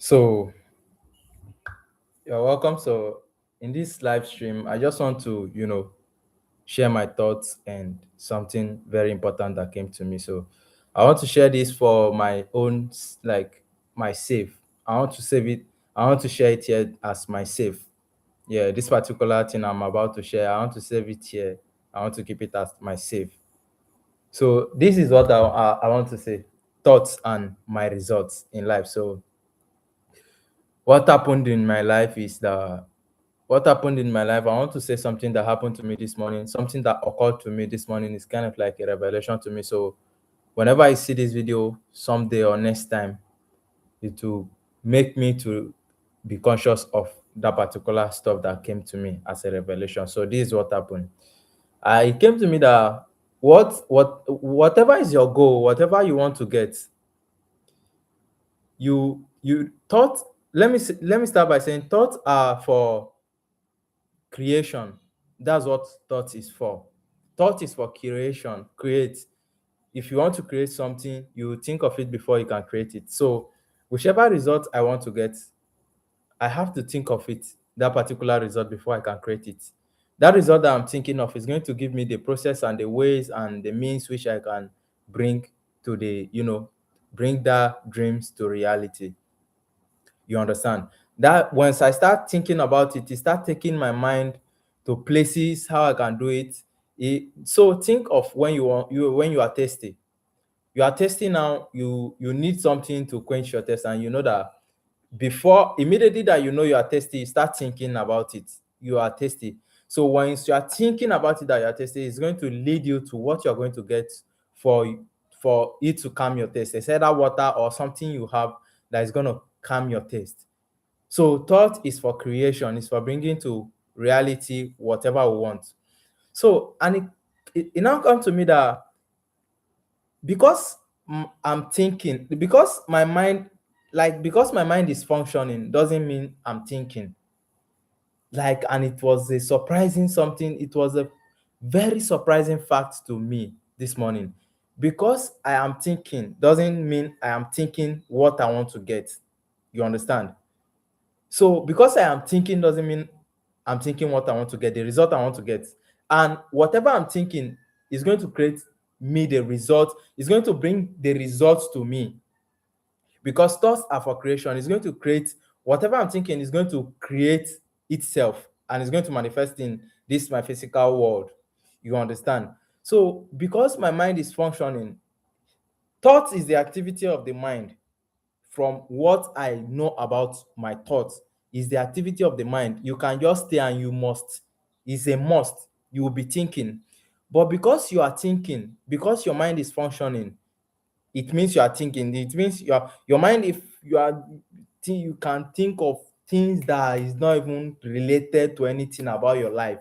So you're welcome. So in this live stream, I just want to, share my thoughts and something very important that came to me. So I want to share this for my own, like my save. I want to save it. I want to share it here as my save. Yeah, this particular thing I'm about to share, I want to save it here. I want to keep it as my save. So this is what I want to say: thoughts and my results in life. So what happened in my life is that what happened in my life, I want to say something that happened to me this morning. Something that occurred to me this morning is kind of like a revelation to me. So whenever I see this video someday or next time, it will make me to be conscious of that particular stuff that came to me as a revelation. So this is what happened. It came to me that whatever is your goal, whatever you want to get, you thought. Let me start by saying thoughts are for creation. That's what thought is for. Thought is for creation. Create. If you want to create something, you think of it before you can create it. So whichever result I want to get, I have to think of it, that particular result, before I can create it. That result that I'm thinking of is going to give me the process and the ways and the means which I can bring to bring that dreams to reality. You understand? That once I start thinking about it, it start taking my mind to places how I can do it. So think of when you are thirsty. You are thirsty now, you need something to quench your thirst, and you know that before immediately that you are thirsty, you start thinking about it. You are thirsty. So once you are thinking about it that you are thirsty, it's going to lead you to what you're going to get for for it to calm your thirst. It's either water or something you have that is going to calm your thirst. So thought is for creation, is for bringing to reality whatever we want. So and it now comes to me that because I'm thinking, because my mind, because my mind is functioning doesn't mean I'm thinking. And it was a surprising something. It was a very surprising fact to me this morning. Because I am thinking doesn't mean I am thinking what I want to get. You understand? So because I am thinking doesn't mean I'm thinking what I want to get, the result I want to get. And whatever I'm thinking is going to create me the result, is going to bring the results to me. Because thoughts are for creation, it's going to create whatever I'm thinking is going to create itself, and it's going to manifest in this my physical world. You understand? So because my mind is functioning, thought is the activity of the mind. From what I know about my thoughts, is the activity of the mind. You can just stay and you must. It's a must. You will be thinking. But because you are thinking, because your mind is functioning, it means you are thinking. It means your mind, if you are you can think of things that is not even related to anything about your life.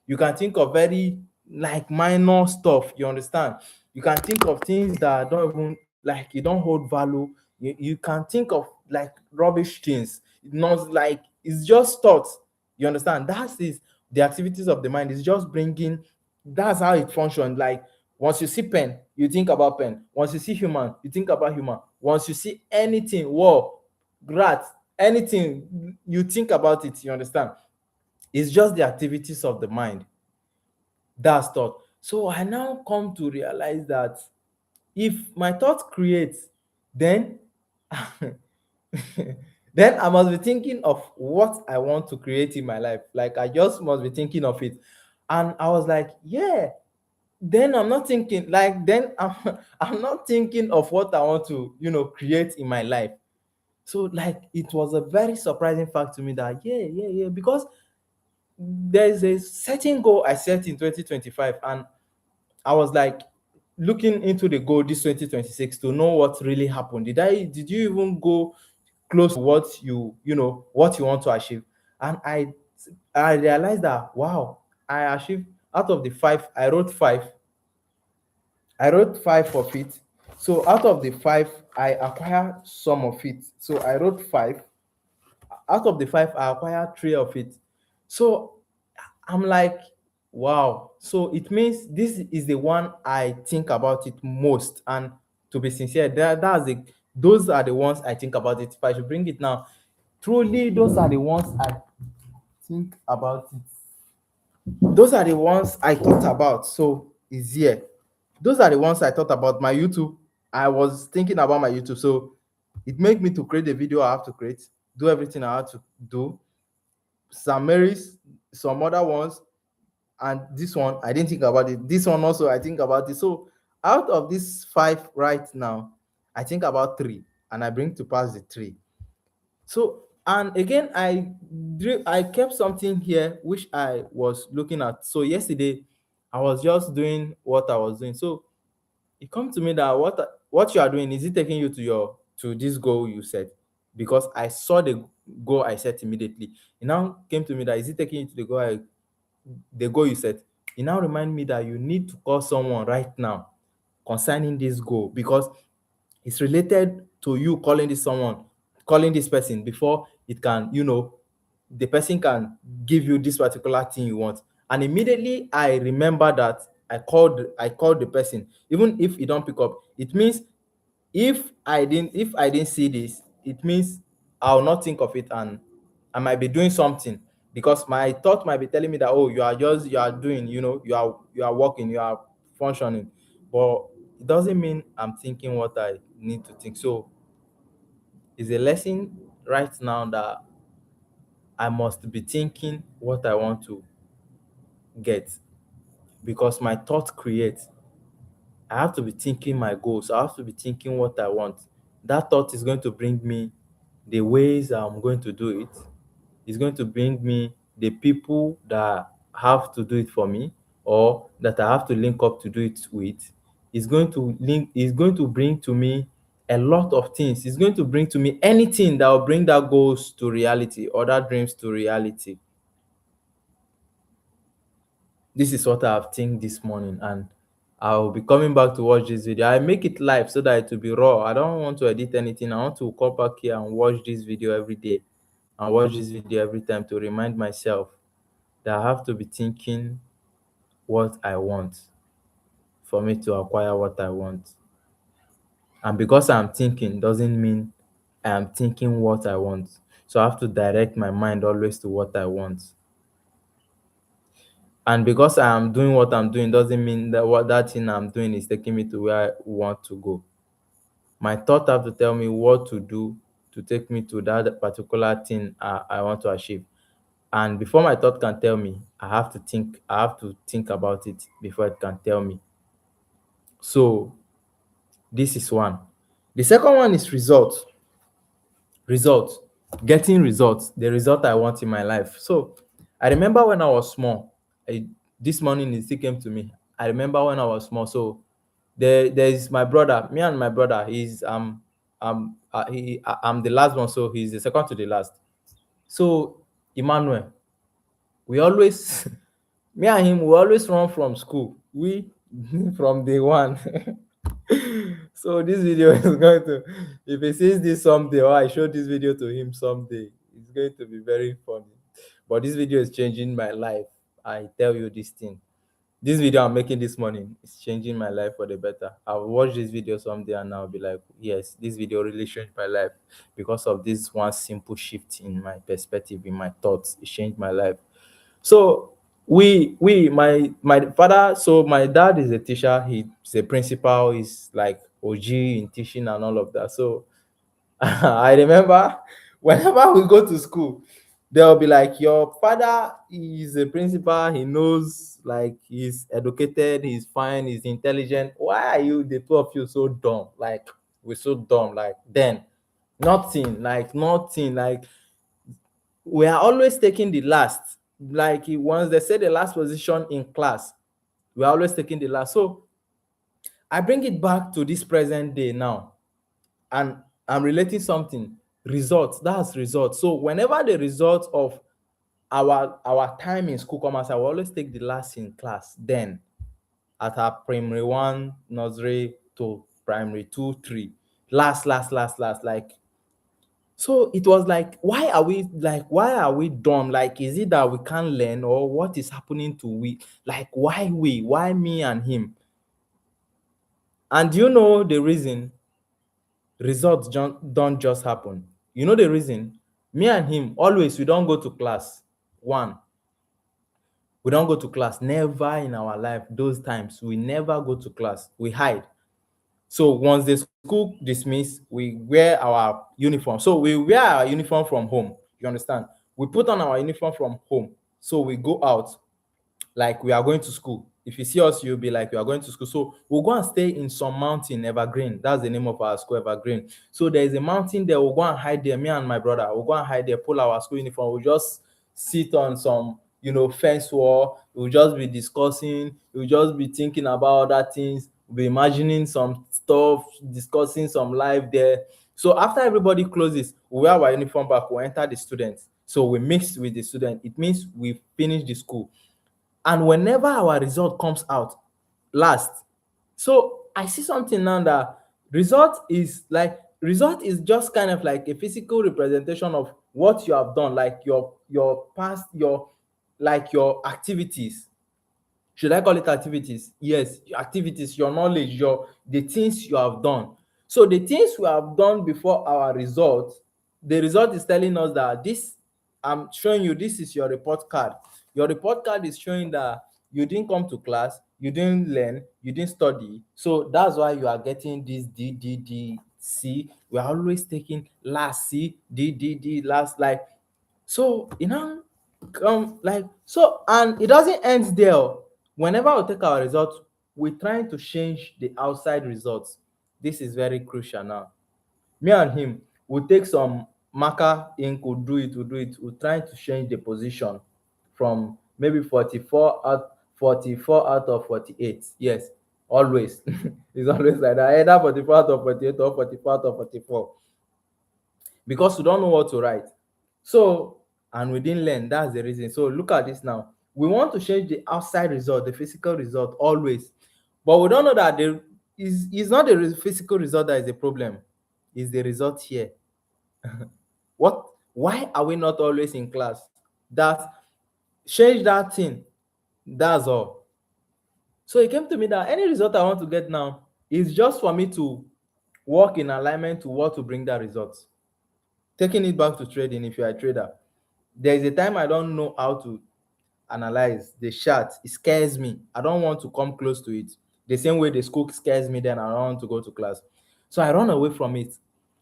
You can think of very like minor stuff. You understand? You can think of things that don't even like you don't hold value. You can think of like rubbish things. Not like it's just thoughts. You understand? That is the activities of the mind. Is just bringing. That's how it functions. Like once you see pen, you think about pen. Once you see human, you think about human. Once you see anything, wall, rat, anything, you think about it. You understand? It's just the activities of the mind. That's thought. So I now come to realize that if my thought creates, then then I must be thinking of what I want to create in my life. Like I just must be thinking of it. And I was like, yeah. Then I'm not thinking like then I'm not thinking of what I want to, create in my life. So like it was a very surprising fact to me that yeah, because there's a certain goal I set in 2025, and I was like looking into the goal this 2026 to know what really happened. Did you even go close to what what you want to achieve? And I realized that wow, I achieved out of the five, I wrote five. I wrote five of it. So out of the five, I acquired some of it. So I wrote five. Out of the five, I acquired three of it. So I'm like, wow. So it means this is the one I think about it most. And to be sincere, that's Those are the ones I think about it. If I should bring it now, truly, those are the ones I think about it. Those are the ones I thought about. So it's here. Those are the ones I thought about. My YouTube, I was thinking about my YouTube. So it made me to create the video I have to create, do everything I have to do. Some Mary's, some other ones, and this one I didn't think about it. This one also I think about it. So out of these 5 right now, I think about 3, and I bring to pass the 3. So, and again, I kept something here which I was looking at. So yesterday, I was just doing what I was doing. So it come to me that what you are doing, is it taking you to this goal you set? Because I saw the goal I set immediately. It now came to me that, is it taking you to the goal you set? It now remind me that you need to call someone right now concerning this goal, because it's related to you calling this person before it can, the person can give you this particular thing you want. And immediately I remember that I called the person. Even if you don't pick up, it means if I didn't see this, it means I'll not think of it, and I might be doing something, because my thought might be telling me that, oh, you are doing, you are working, you are functioning. But it doesn't mean I'm thinking what I need to think. So it's a lesson right now that I must be thinking what I want to get, because my thought creates. I have to be thinking my goals. I have to be thinking what I want. That thought is going to bring me the ways I'm going to do it. It's going to bring me the people that have to do it for me, or that I have to link up to do it with. It's going to bring to me a lot of things. It's going to bring to me anything that will bring that goals to reality, or that dreams to reality. This is what I have think this morning, and I'll be coming back to watch this video. I make it live so that it will be raw. I don't want to edit anything. I want to come back here and watch this video every day, and watch this video every time, to remind myself that I have to be thinking what I want for me to acquire what I want. And because I'm thinking doesn't mean I am thinking what I want. So I have to direct my mind always to what I want. And because I am doing what I'm doing doesn't mean that what that thing I'm doing is taking me to where I want to go. My thought have to tell me what to do to take me to that particular thing I want to achieve. And before my thought can tell me, I have to think about it before it can tell me. So this is one. The second one is result, getting results, the result I want in my life. So I remember when I was small, this morning it still came to me. I remember when I was small. So there's my brother, me and my brother. I'm the last one, so he's the second to the last. So Emmanuel, we always me and him, we always run from school. We from day one. So this video is going to, if he sees this someday, or I show this video to him someday, it's going to be very funny. But this video is changing my life. I tell you this thing. This video I'm making this morning is changing my life for the better. I'll watch this video someday and I'll be like, yes, this video really changed my life, because of this one simple shift in my perspective, in my thoughts. It changed my life. So my father, so my dad is a teacher, he's a principal, he's like OG in teaching and all of that. So I remember whenever we go to school, they'll be like, your father is a principal, he knows, like, he's educated, he's fine, he's intelligent. Why are you, the two of you, so dumb? Like, we're so dumb. Like, then nothing, like we are always taking the last. Like, once they say the last position in class, we're always taking the last. So I bring it back to this present day now, and I'm relating something. Results, that's results. So whenever the result of our time in school comes, I will always take the last in class. Then at our primary one, nursery to primary two, three, last. Like, so it was like, why are we dumb? Like, is it that we can't learn, or what is happening to we? Like, why me and him? And you know the reason? Results don't just happen. You know the reason? Me and him always we don't go to class. One, we don't go to class. Never in our life, those times, we never go to class. We hide. So once the school dismiss, we wear our uniform. So we wear our uniform from home. You understand? We put on our uniform from home. So we go out like we are going to school. If you see us, you'll be like, we are going to school. So we'll go and stay in some mountain, Evergreen. That's the name of our school, Evergreen. So there is a mountain there. We'll go and hide there. Me and my brother, we'll go and hide there, pull our school uniform. We'll just sit on some, fence wall. We'll just be discussing. We'll just be thinking about other things. We'll be imagining some stuff, discussing some life there. So after everybody closes, we wear our uniform back. We enter the students. So we mix with the student. It means we finish the school. And whenever our result comes out last, so I see something now that result is just kind of like a physical representation of what you have done, like your past, your activities. Should I call it activities? Yes, activities, your knowledge, the things you have done. So the things we have done before our result, the result is telling us that this, I'm showing you, this is your report card. Your report card is showing that you didn't come to class, you didn't learn, you didn't study. So that's why you are getting this D, D, D, C. We are always taking last C, D, D, D, last, like, so so, and it doesn't end there. Whenever we take our results, we're trying to change the outside results. This is very crucial now. Me and him, we take some marker ink, we'll try to change the position from maybe 44 out of 48. Yes, always. It's always like that. Either 44 out of 48 or 44 out of 44. Because we don't know what to write. So, and we didn't learn. That's the reason. So look at this now. We want to change the outside result, the physical result, always. But we don't know that it's not the physical result that is the problem. It's the result here. What? Why are we not always in class? That change that thing. That's all. So it came to me that any result I want to get now is just for me to work in alignment to what to bring that result. Taking it back to trading, if you're a trader, there is a time I don't know how to analyze the chart. It scares me. I don't want to come close to it. The same way the school scares me, then I don't want to go to class. So I run away from it.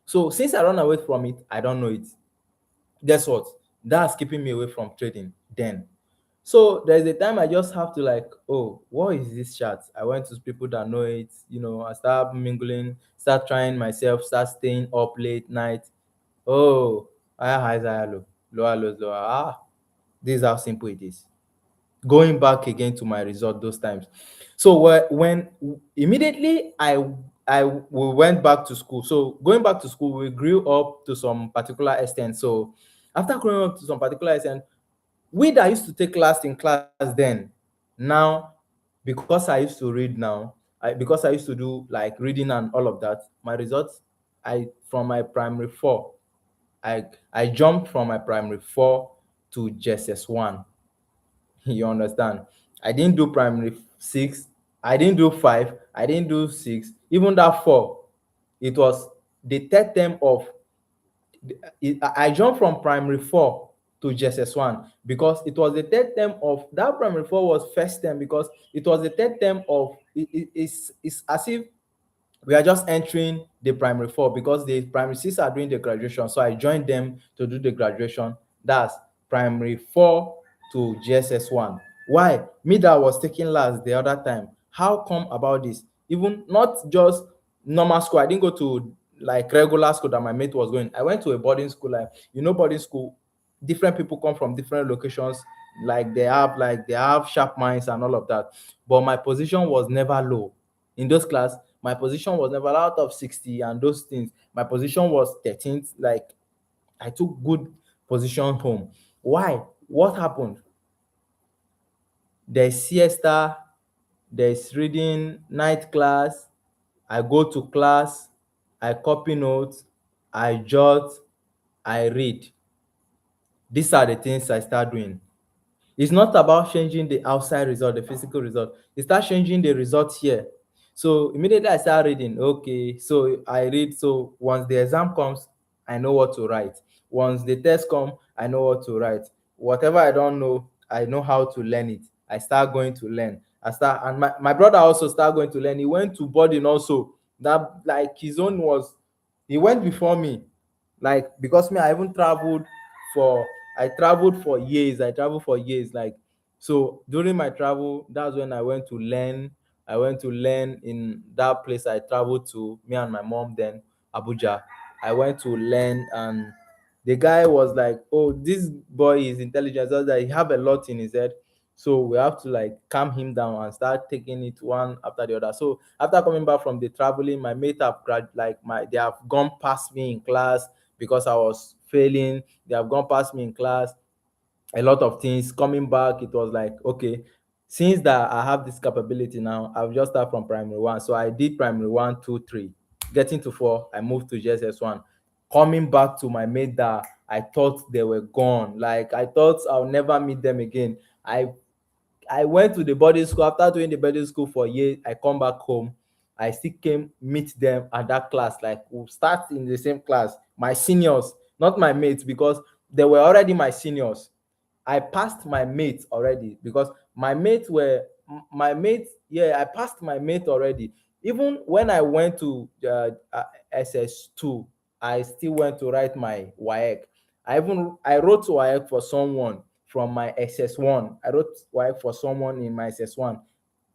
So since I run away from it, I don't know it. Guess what? That's keeping me away from trading then. So there's a time I just have to like, oh, what is this chart? I went to people that know it, I start mingling, start trying myself, start staying up late night. Oh, higher highs, higher low, lower lows, lower. This is how simple it is. Going back again to my result those times. So when immediately we went back to school. So going back to school, we grew up to some particular extent. So after growing up to some particular extent, we that used to take last in class then, now, because I used to read now, because I used to do like reading and all of that, my results, I from my primary four, I jumped from my primary four to JSS1. You understand? I didn't do primary six, I didn't do five, I didn't do six, even that four. It was the third term of I jumped from primary four to JSS1 because it was the third term of that. Primary four was first term because it was the third term of it's as if we are just entering the primary four because the primary six are doing the graduation. So I joined them to do the graduation. That's primary four to GSS1. Why? Me that was taking last the other time. How come about this? Even not just normal school. I didn't go to like regular school that my mate was going. I went to a boarding school. Like, boarding school, different people come from different locations. Like they have sharp minds and all of that. But my position was never low. In those class, my position was never out of 60 and those things. My position was 13th. Like, I took good position home. Why? What happened? There's siesta, there's reading, night class. I go to class, I copy notes, I jot, I read. These are the things I start doing. It's not about changing the outside result, the physical result. It starts changing the result here. So immediately I start reading. Okay, so I read. So once the exam comes, I know what to write. Once the test come, I know what to write. Whatever I don't know, I know how to learn it. I start going to learn. I start, and my brother also start going to learn. He went to boarding also. That like his own was, he went before me. Like because me, I even traveled for, I traveled for years. I traveled for years. Like so during my travel, that's when I went to learn. I went to learn in that place I traveled to, me and my mom then, Abuja. I went to learn, and the guy was like, "Oh, this boy is intelligent. Just that he have a lot in his head. So we have to like calm him down and start taking it one after the other." So after coming back from the traveling, my mate have they have gone past me in class because I was failing. They have gone past me in class, a lot of things. Coming back, it was like, okay, since that I have this capability now, I've just started from primary one. So I did primary one, two, three. Getting to four, I moved to JSS1. Coming back to my mate that I thought they were gone. Like I thought I'll never meet them again. I I went to the boarding school. After doing the boarding school for a year, I come back home. I still came meet them at that class. Like we'll start in the same class. My seniors, not my mates, because they were already my seniors. I passed my mates already because my mates. Yeah, I passed my mate already. Even when I went to SS2, I still went to write my WAEC. I wrote WAEC for someone from my SS1. I wrote WAEC for someone in my SS1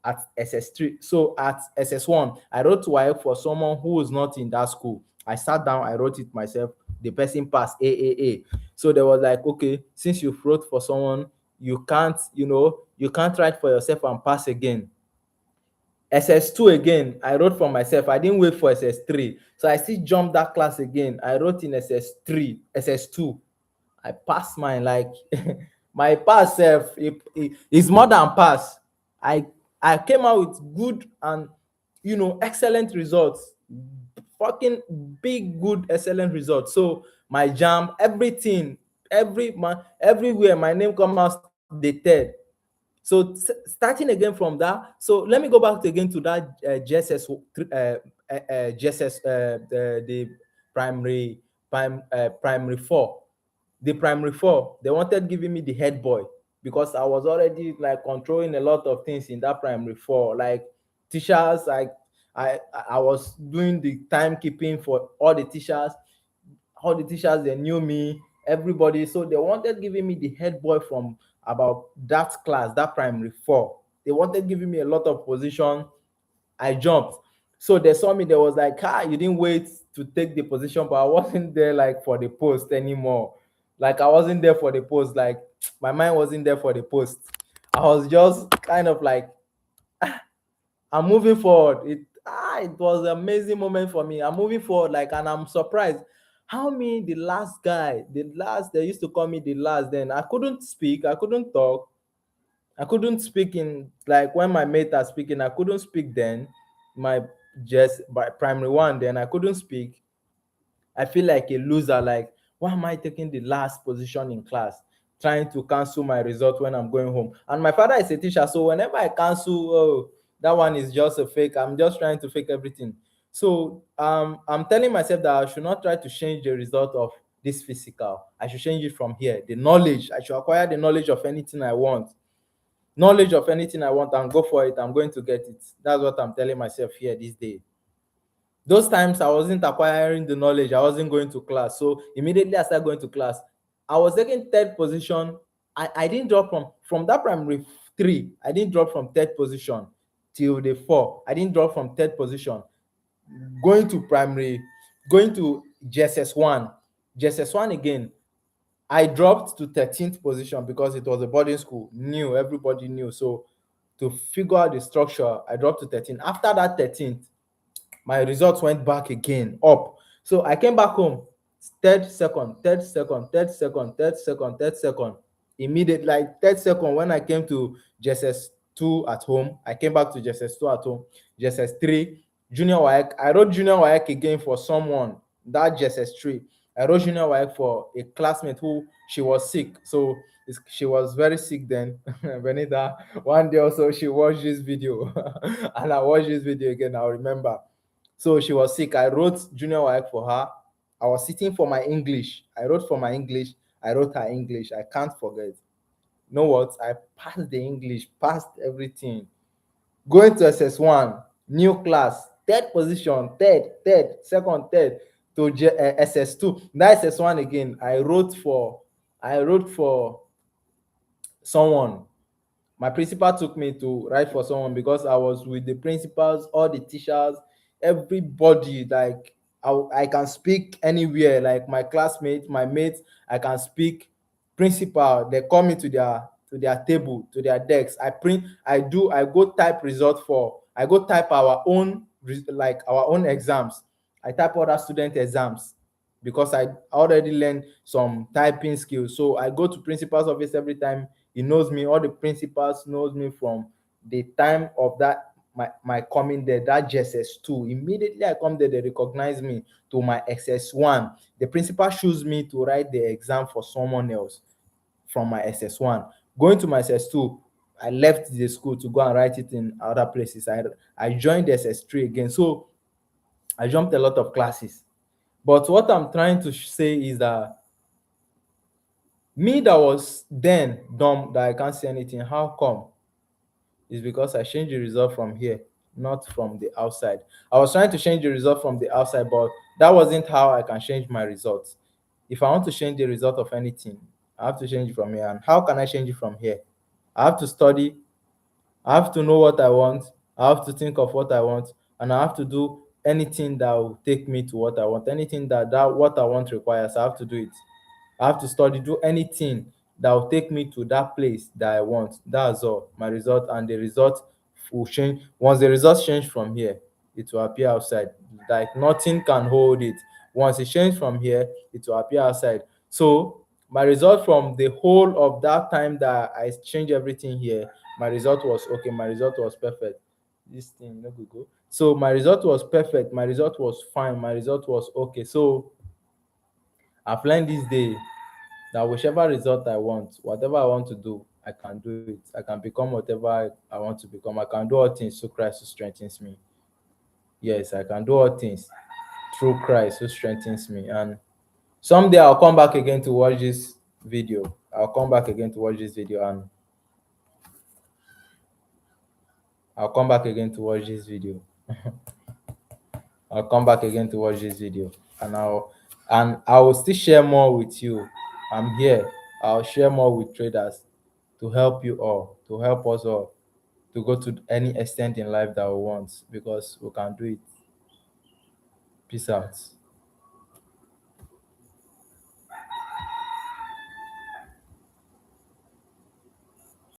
at SS3. So at SS1, I wrote WAEC for someone who was not in that school. I sat down, I wrote it myself. The person passed AAA. So there was like, okay, since you wrote for someone, you can't write for yourself and pass again. SS2 again, I wrote for myself. I didn't wait for SS3. So I still jumped that class again. I wrote in SS3, SS2. I passed mine. Like my pass self is more than pass. I I came out with good and excellent results. Fucking big, good, excellent results. So my jam, everything, everywhere, my name come out the third. So starting again from that, so let me go back again to that GSS, the primary four. The primary four, they wanted giving me the head boy because I was already like controlling a lot of things in that primary four. Like teachers, like I was doing the timekeeping for all the teachers. All the teachers, they knew me, everybody. So they wanted giving me the head boy from about that class, that primary four. They wanted giving me a lot of position. I jumped. So they saw me, they was like, you didn't wait to take the position, but I wasn't there like for the post anymore. Like I wasn't there for the post. Like my mind wasn't there for the post. I was just kind of like, I'm moving forward. It was an amazing moment for me. I'm moving forward, like, and I'm surprised how me, the last guy, the last, they used to call me the last. Then I couldn't speak, I couldn't talk, I couldn't speak in like when my mate are speaking, I couldn't speak then. My just by primary one, then I couldn't speak. I feel like a loser. Like, why am I taking the last position in class? Trying to cancel my result when I'm going home. And my father is a teacher, so whenever I cancel, oh, that one is just a fake. I'm just trying to fake everything. So I'm telling myself that I should not try to change the result of this physical. I should change it from here. The knowledge. I should acquire the knowledge of anything I want. Knowledge of anything I want and go for it. I'm going to get it. That's what I'm telling myself here this day. Those times I wasn't acquiring the knowledge, I wasn't going to class. So immediately I started going to class. I was taking third position. I didn't drop from that primary three. I didn't drop from third position till the four. I didn't drop from third position. Going to primary, going to JSS1. JSS1 again. I dropped to 13th position because it was a boarding school. New, everybody knew. So to figure out the structure, I dropped to 13. After that 13th, my results went back again up. So I came back home, third, second, third, second, third, second, third, second, third, second. Immediately, like third second, when I came to JSS2 at home, I came back to JSS2 at home, JSS3, junior WAEC. I wrote junior WAEC again for someone, that JSS3. I wrote junior WAEC for a classmate who she was sick. So She was very sick then. Benita, one day also she watched this video, and I watched this video again. I remember. So she was sick. I wrote junior WAEC for her. I was sitting for my English. I wrote for my English. I wrote her English. I can't forget. You know what? I passed the English, passed everything. Going to SS1, new class, third position, third, second, third to SS2. That SS1 again. I wrote for someone. My principal took me to write for someone because I was with the principals, all the teachers, everybody. Like I can speak anywhere. Like my classmates, my mates, I can speak. Principal, they call me to their table, to their desks. I print. I go type result for. I go type our own like our own exams. I type other student exams because I already learned some typing skills. So I go to principal's office every time. He knows me. All the principals knows me from the time of that my coming there. That JSS2. Immediately I come there, they recognize me to my SS1. The principal choose me to write the exam for someone else from my SS1. Going to my SS2, I left the school to go and write it in other places. I joined SS3 again. So I jumped a lot of classes. But what I'm trying to say is that me that was then dumb that I can't see anything, how come? Is because I changed the result from here, not from the outside. I was trying to change the result from the outside, but that wasn't how I can change my results. If I want to change the result of anything, I have to change it from here. And how can I change it from here? I have to study, I have to know what I want, I have to think of what I want, and I have to do anything that will take me to what I want. Anything that what I want requires, I have to do it. I have to study, do anything that will take me to that place that I want. That's all. My result, and the result will change. Once the results change from here, it will appear outside. Like nothing can hold it. Once it changes from here, it will appear outside. So my result from the whole of that time that I changed everything here, my result was okay. My result was perfect. This thing no go go. So my result was perfect. My result was fine. My result was okay. So I've learned this day that whichever result I want, whatever I want to do, I can do it. I can become whatever I want to become. I can do all things through Christ who strengthens me. Yes, I can do all things through Christ who strengthens me. And someday I'll come back again to watch this video. I'll come back again to watch this video, and I'll come back again to watch this video. I'll come back again to watch this video, and I will still share more with you. I'm here. I'll share more with traders to help you all, to help us all to go to any extent in life that we want because we can do it. Peace out.